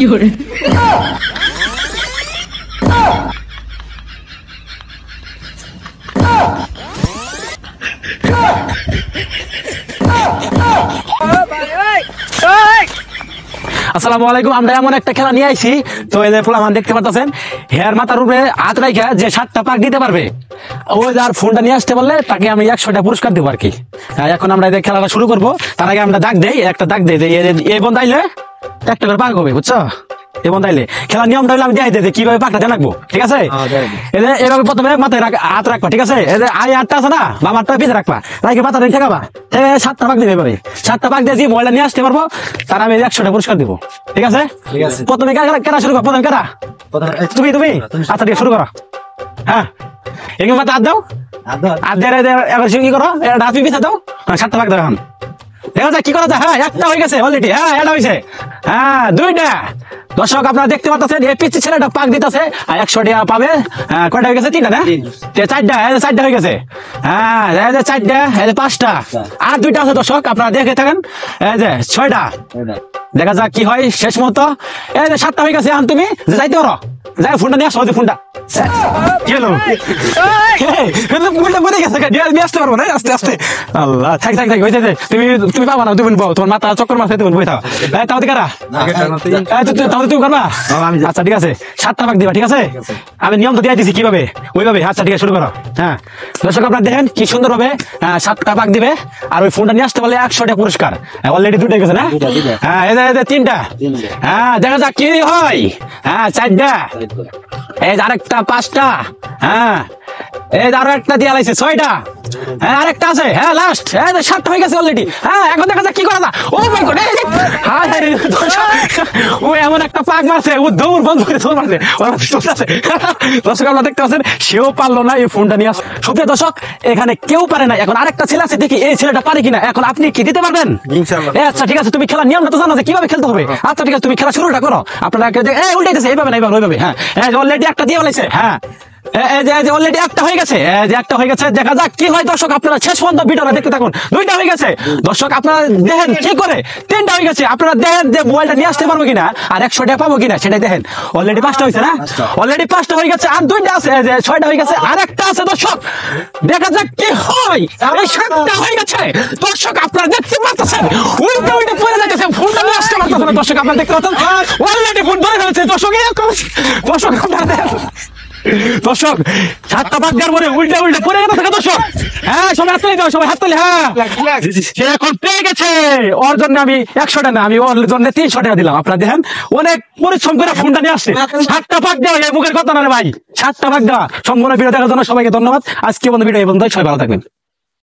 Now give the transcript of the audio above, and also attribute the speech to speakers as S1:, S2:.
S1: fiore.
S2: আসসালামু আলাইকুম। আমরা এমন একটা খেলা নিয়ে আইছি, তো এই যে পোলাপান দেখতে পাচ্ছেন হেয়ার মাথার উপরে হাত রাখা যে 7টা পাক দিতে পারবে, ওই যার ফোনটা নিয়ে আসতে পারলে তাকে আমি 100টা পুরস্কার দেবো আর কি। এখন আমরা এই খেলাটা শুরু করবো, তার আগে আমরা দাগ দেই, একটা দাগ দেই, এই বন্ধ আইলে একটা করে পাক হবে, বুঝছো? এই বন্ধ আইলে খেলার নিয়মটা হলে আমি দেখাই দিই কিভাবে পাকটা জানাবো, ঠিক আছে? এভাবে প্রথমে মাথায় হাত রাখবা, ঠিক আছে? এই যে আই হাতটা আছে না, বাম হাতটা পিছিয়ে রাখবা, রাখে মাথাটা ঠেকাবা, 7টা পাক দিবে এভাবে। 7টা পাক দিয়ে যে মোবাইলটা নিয়ে আসতে পারবো তার আমি 100টা পুরস্কার দিব, ঠিক আছে? প্রথমে কেনা শুরু করো, প্রথমে কেনা তুমি তুমি আচ্ছা ঠিক শুরু করো। হ্যাঁ, এগুলো মাথা হাত দাও, হাত দিয়ে এবার কি করো, হাত পিছিয়ে দাও, 7টা পাক দাও। এখন দেখা যায় কি করা যায়। হ্যাঁ, একটা হয়ে গেছে অলরেডি, হ্যাঁ এটা হয়েছে, হ্যাঁ 2টা। দর্শক আপনারা দেখতে পাচ্ছেন এই পিচ্ছি ছেলেটা পাক দিতেছে, 100 টাকা পাবে। কয়টা হয়ে গেছে? 3টা না? 4টা হয়ে গেছে। হ্যাঁ 4টা, 5টা, আর 2টা আছে। দর্শক আপনারা দেখে থাকেন, এই যে 6টা। দেখা যাক কি হয় শেষ মুহূর্ত। এই যে 7টা হয়ে গেছে। এখন তুমি যাইতে পারো, যাই ফোনটা নিয়ে আসো, ফোনটা গেল, ফোনটা পড়ে গেছে, নিয়ে আসতে পারবো না, আস্তে আস্তে। আল্লাহ, থাক থাক থাক, হয়েছে, তুমি পাবা না, তুমি বউ, তোমার মাথা চক্কর মারছে, তুমি বই থাও। তাহলে কারা তাহলে তুমি করবা? আচ্ছা ঠিক আছে, 7টা পাক দিবা, ঠিক আছে? আমি নিয়ম তো দিয়ে দিছি কিভাবে, ওইভাবে। আচ্ছা ঠিক আছে, শুরু করো। হ্যাঁ দর্শক আপনারা দেখেন কি সুন্দর হবে, 7টা পাক দিবে, আর ওই ফোনটা নিয়ে আসতে পারলে 100টা পুরস্কার। অলরেডি 2টা গেছে না? হ্যাঁ এই 3টা। হ্যাঁ দেখা যাক কি হয়। হ্যাঁ 4টা, এই আরেকটা 5টা, হ্যাঁ এই আরো একটা দিয়া লাইছে 6টা, হ্যাঁ আরেকটা আছে, হ্যাঁ লাস্ট, হ্যাঁ 7টা হয়ে গেছে অলরেডি। হ্যাঁ এখন দেখা যাক কি করা যায়। ও মাই গড, ও এমন একটা পাক মারছে, ও দৌড় বন্ধ করে দৌড় মারছে। দর্শক আপনারা দেখতে পাচ্ছেন, সেও পারলো না এই ফোনটা নিয়ে আস। সুপ্রিয় দর্শক, এখানে কেউ পারে না। এখন আরেকটা ছেলে আছে, দেখি এই ছেলেটা পারে কিনা। এখন আপনি কি দিতে পারবেন? আচ্ছা ঠিক আছে, তুমি খেলার নিয়মটা তো জানো যে কিভাবে খেলতে হবে। আচ্ছা ঠিক আছে, তুমি খেলা শুরুটা করো। আপনারা উল্টাইতেছে, এইভাবে না, এইভাবে ওইভাবে। হ্যাঁ অলরেডি একটা দিয়ে বলেছে। হ্যাঁ অলরেডি একটা হয়ে গেছে, একটা হয়ে গেছে। দেখা যাক কি হয়। দর্শক আপনারা শেষ পর্যন্ত ভিডিওটা দেখতে থাকুন। 2টা হয়ে গেছে। দর্শক আপনারা দেখেন কি করে, 3টা হয়ে গেছে। আপনারা দেখেন যে মোবাইলটা নিয়ে আসতে পারবো কিনা, আর 100 টাকা পাবো কিনা, সেটাই দেখেন। অলরেডি 5টা হয়েছে না? অলরেডি 5টা হয়ে গেছে, আর 2টা আছে, 6টা হয়ে গেছে, আর একটা আছে। দর্শক দেখা যাক কি হয়। 7টা হয়ে গেছে। দর্শক আপনারা দেখতে পাচ্ছেন, উল্টা উল্টা পড়ে যাচ্ছে, ফোনটা নিয়ে আসতে পারতেছে না। দর্শক আপনারা দেখতে পাচ্ছেন, অলরেডি ফোন ধরে ফেলেছে। দর্শক আপনারা দেখেন, দর্শক 7টা পাক দেওয়ার পরে উল্টা উল্টা পড়ে গেছে। দর্শক হ্যাঁ সবাই হাত তালি দাও, সবাই হাত তালি। হ্যাঁ সে এখন পেয়ে গেছে। ওর জন্য আমি 100টা না, আমি ওর জন্য 300 টাকা দিলাম। আপনারা দেখেন, অনেক পরিশ্রম করে ফোনটা নিয়ে আসছে। 7টা পাক দেওয়া মুখের কথা না রে ভাই, 7টা পাক দেওয়া। সম্পূর্ণ ভিডিও দেখার জন্য সবাইকে ধন্যবাদ। আজকে বন্ধু ভিডিও এই বন্ধু, সবাই ভালো থাকবেন।